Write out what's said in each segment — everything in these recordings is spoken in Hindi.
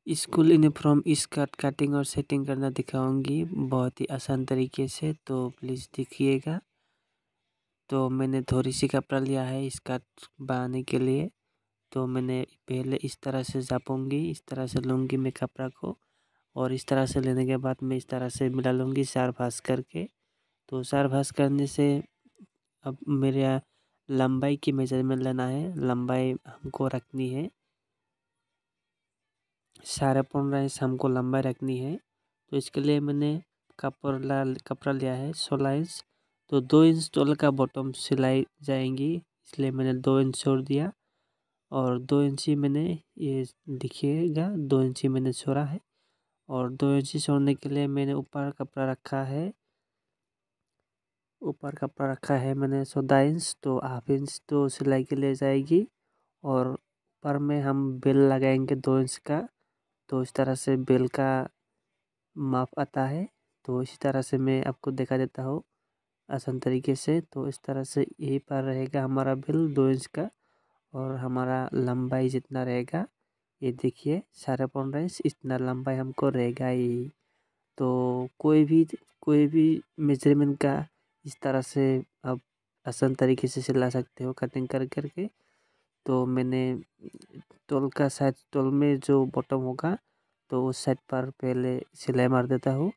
स्कूल यूनिफॉर्म स्कर्ट कटिंग और सेटिंग करना दिखाऊंगी बहुत ही आसान तरीके से, तो प्लीज़ देखिएगा। तो मैंने थोड़ी सी कपड़ा लिया है स्कर्ट बनाने के लिए। तो मैंने पहले इस तरह से जापूंगी, इस तरह से लूँगी मैं कपड़ा को, और इस तरह से लेने के बाद मैं इस तरह से मिला लूँगी चार भाँज करके। तो चार भाँज करने से अब मेरे लंबाई की मेजरमेंट लेना है। लंबाई हमको रखनी है 15.5 हमको लंबाई रखनी है। तो इसके लिए मैंने कपड़ा लिया है 16 इंच। तो 2 इंच तोल का बॉटम सिलाई जाएंगी, इसलिए मैंने 2 इंच छोड़ दिया। और 2 इंची मैंने ये देखिएगा 2 इंची मैंने छोड़ा है। और 2 इंची छोड़ने के लिए मैंने ऊपर कपड़ा रखा है मैंने 14 इंच। तो हाफ इंच तो सिलाई के लिए जाएगी। और ऊपर में हम बेल लगाएंगे 2 इंच का। तो इस तरह से बेल का माप आता है। तो इसी तरह से मैं आपको दिखा देता हूँ आसान तरीके से। तो इस तरह से यही पर रहेगा हमारा बेल 2 इंच का, और हमारा लंबाई जितना रहेगा ये देखिए 15.5 इंच, इतना लंबाई हमको रहेगा ही। तो कोई भी मेजरमेंट का इस तरह से आप आसान तरीके से सिला सकते हो कटिंग कर करके। तो मैंने तोल में जो बॉटम होगा तो उस साइड पर पहले सिलाई मार देता हूँ।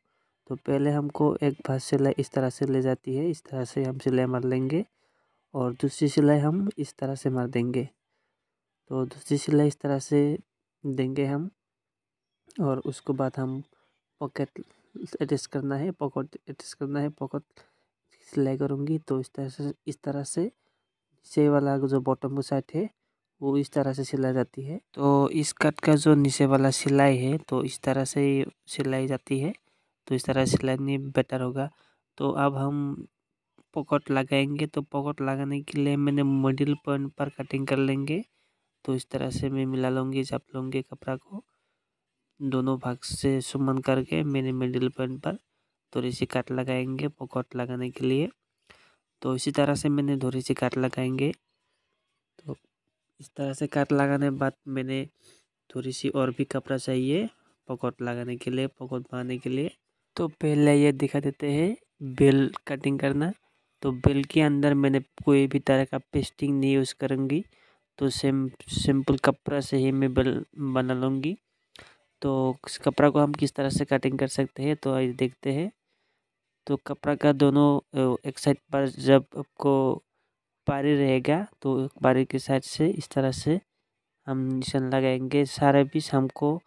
तो पहले हमको एक भाग सिलाई इस तरह से ले जाती है, इस तरह से हम सिलाई मार लेंगे, और दूसरी सिलाई हम इस तरह से मार देंगे। तो दूसरी सिलाई इस तरह से देंगे हम, और उसके बाद हम पॉकेट एडजस्ट करना है, पॉकेट सिलाई करूँगी। तो इस तरह से वाला जो बॉटम का साइड है वो इस तरह से सिलाई जाती है। तो इस कट का जो नीचे वाला सिलाई है तो इस तरह से सिलाई जाती है। तो इस तरह सिलाई नहीं बेटर होगा। तो अब हम पॉकेट लगाएंगे। तो पॉकेट लगाने के लिए मैंने मिडिल पॉइंट पर कटिंग कर लेंगे। तो इस तरह से मैं मिला लूँगी, चाप लूँगी कपड़ा को दोनों भाग से सुमन करके मैंने मिडिल पॉइंट पर थोड़ी सी काट लगाएंगे पॉकेट लगाने के लिए। तो इसी तरह से मैंने थोड़ी सी काट लगाएंगे। तो इस तरह से काट लगाने के बाद मैंने थोड़ी सी और भी कपड़ा चाहिए पॉकेट लगाने के लिए, पॉकेट बनाने के लिए। तो पहले ये दिखा देते हैं बेल कटिंग करना। तो बेल के अंदर मैंने कोई भी तरह का पेस्टिंग नहीं यूज़ करूँगी। तो सिंपल कपड़ा से ही मैं बेल बना लूँगी। तो इस कपड़ा को हम किस तरह से कटिंग कर सकते हैं तो आइए देखते हैं। तो कपड़ा का दोनों एक साइड पर जब आपको पारी रहेगा तो पारी के साइड से इस तरह से हम निशान लगाएंगे। सारे पीस हमको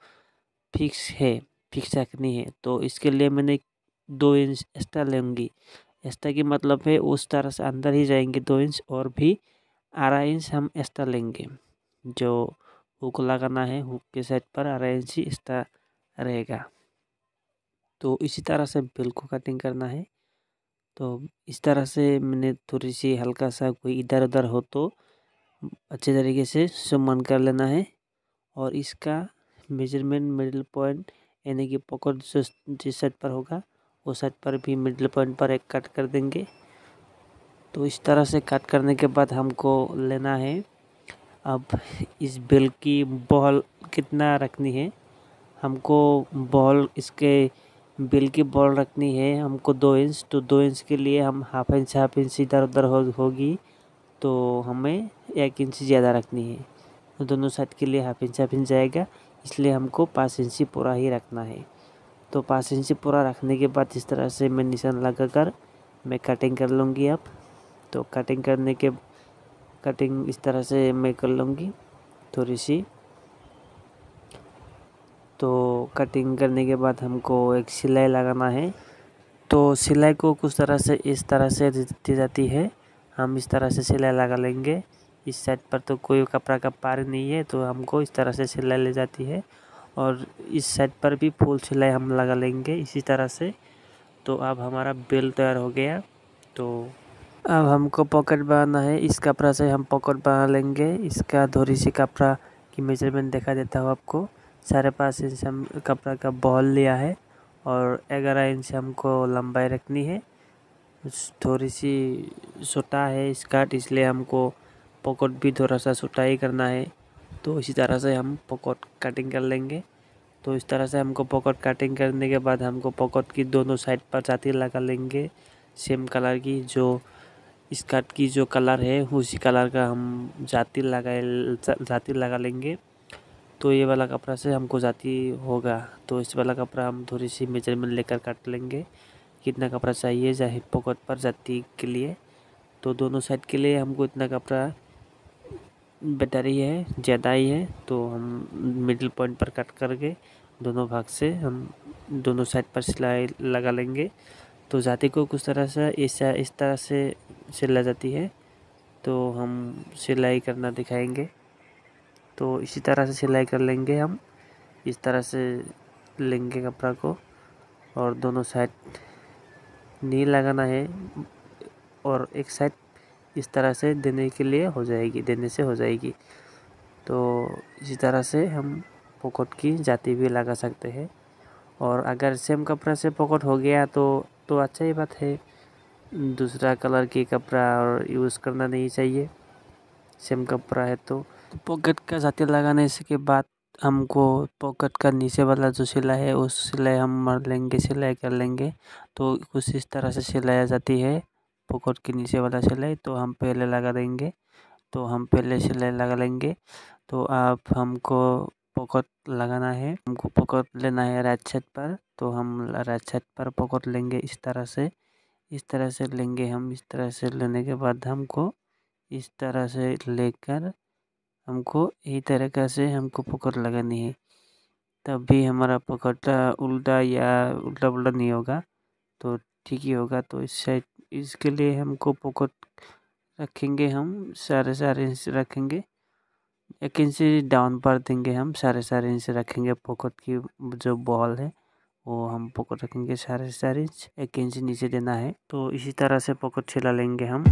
फिक्स रखनी है। तो इसके लिए मैंने 2 इंच एक्स्ट्रा लूँगी। एक्स्ट्रा की मतलब है उस तरह से अंदर ही जाएंगे 2 इंच, और भी आधा इंच हम एक्स्ट्रा लेंगे। जो हुक लगाना है हुक के साइड पर आधा इंच ही एक्स्ट्रा रहेगा। तो इसी तरह से बेल को कटिंग करना है। तो इस तरह से मैंने थोड़ी सी हल्का सा कोई इधर उधर हो तो अच्छे तरीके से सुमन कर लेना है। और इसका मेजरमेंट मिडिल पॉइंट यानी कि पॉकेट जिस साइड पर होगा उस साइड पर भी मिडिल पॉइंट पर एक कट कर देंगे। तो इस तरह से कट करने के बाद हमको लेना है अब इस बेल की बॉल कितना रखनी है। हमको बॉल इसके बेल की बॉल रखनी है हमको 2 इंच। तो 2 इंच के लिए हम हाफ इंच इधर उधर होगी। तो हमें 1 इंच ज़्यादा रखनी है। तो दोनों साइड के लिए हाफ इंच जाएगा, इसलिए हमको 5 इंच पूरा ही रखना है। तो 5 इंच पूरा रखने के बाद इस तरह से मैं निशान लगा कर मैं कटिंग कर लूँगी। अब तो कटिंग इस तरह से मैं कर लूँगी थोड़ी सी। तो कटिंग करने के बाद हमको एक सिलाई लगाना है। तो सिलाई को कुछ तरह से इस तरह से दी जाती है। हम इस तरह से सिलाई लगा लेंगे। इस साइड पर तो कोई कपड़ा का पार नहीं है तो हमको इस तरह से सिलाई ले जाती है, और इस साइड पर भी फुल सिलाई हम लगा लेंगे इसी तरह से। तो अब हमारा बेल तैयार हो गया। तो अब हमको पॉकेट बनाना है। इस कपड़ा से हम पॉकेट बना लेंगे। इसका थोड़ी सी कपड़ा की मेजरमेंट दिखा देता हूँ आपको। 5.5 इंच हम कपड़ा का बॉल लिया है, और 11 इंच हमको लंबाई रखनी है। थोड़ी सी छोटा है स्कर्ट, इसलिए हमको पॉकेट भी थोड़ा सा छोटा ही करना है। तो इसी तरह से हम पॉकेट कटिंग कर लेंगे। तो इस तरह से हमको पॉकेट कटिंग करने के बाद हमको पॉकेट की दोनों साइड पर जाती लगा लेंगे सेम कलर की। जो स्कर्ट की जो कलर है उसी कलर का हम जाती लगा लेंगे। तो ये वाला कपड़ा से हमको जाती होगा। तो इस वाला कपड़ा हम थोड़ी सी मेजरमेंट लेकर काट लेंगे कितना कपड़ा चाहिए चाहे पॉकेट पर जाती के लिए। तो दोनों साइड के लिए हमको इतना कपड़ा बेटर ही है, ज़्यादा ही है। तो हम मिडिल पॉइंट पर कट करके दोनों भाग से हम दोनों साइड पर सिलाई लगा लेंगे। तो जाती को कुछ तरह से इस तरह से सिला जाती है। तो हम सिलाई करना दिखाएंगे। तो इसी तरह से सिलाई कर लेंगे हम। इस तरह से लेंगे कपड़ा को और दोनों साइड नी लगाना है और एक साइड इस तरह से देने से हो जाएगी। तो इसी तरह से हम पॉकेट की जाती भी लगा सकते हैं। और अगर सेम कपड़ा से पॉकेट हो गया तो अच्छा ही बात है। दूसरा कलर की कपड़ा और यूज़ करना नहीं चाहिए। सेम कपड़ा है तो पॉकेट का जाती लगाने के बाद हमको पॉकेट का नीचे वाला जो सिलाई है उस सिलाई हम मार लेंगे, सिलाई कर लेंगे। तो कुछ इस तरह से सिलाई जाती है पॉकेट के नीचे वाला सिलाई। तो हम पहले लगा देंगे। तो हम पहले सिलाई लगा लेंगे। तो आप हमको पॉकेट लगाना है, हमको पॉकेट लेना है राइट साइड पर। तो हम राइट साइड पर पॉकेट लेंगे इस तरह से लेंगे हम। इस तरह से लेने के बाद हमको इस तरह से लेकर हमको यही तरीक़ा से हमको पॉकेट लगानी है। तभी हमारा पॉकेट उल्टा या उल्टा पुल्टा नहीं होगा, तो ठीक ही होगा। तो इस साइड इसके लिए हमको पॉकेट रखेंगे, हम 4.5 इंच रखेंगे। 1 इंच डाउन पर देंगे हम, 4.5 इंच रखेंगे। पॉकेट की जो बॉल है वो हम पॉकेट रखेंगे 4.5 इंच, 1 इंच नीचे देना है। तो इसी तरह से पॉकेट सिला लेंगे हम।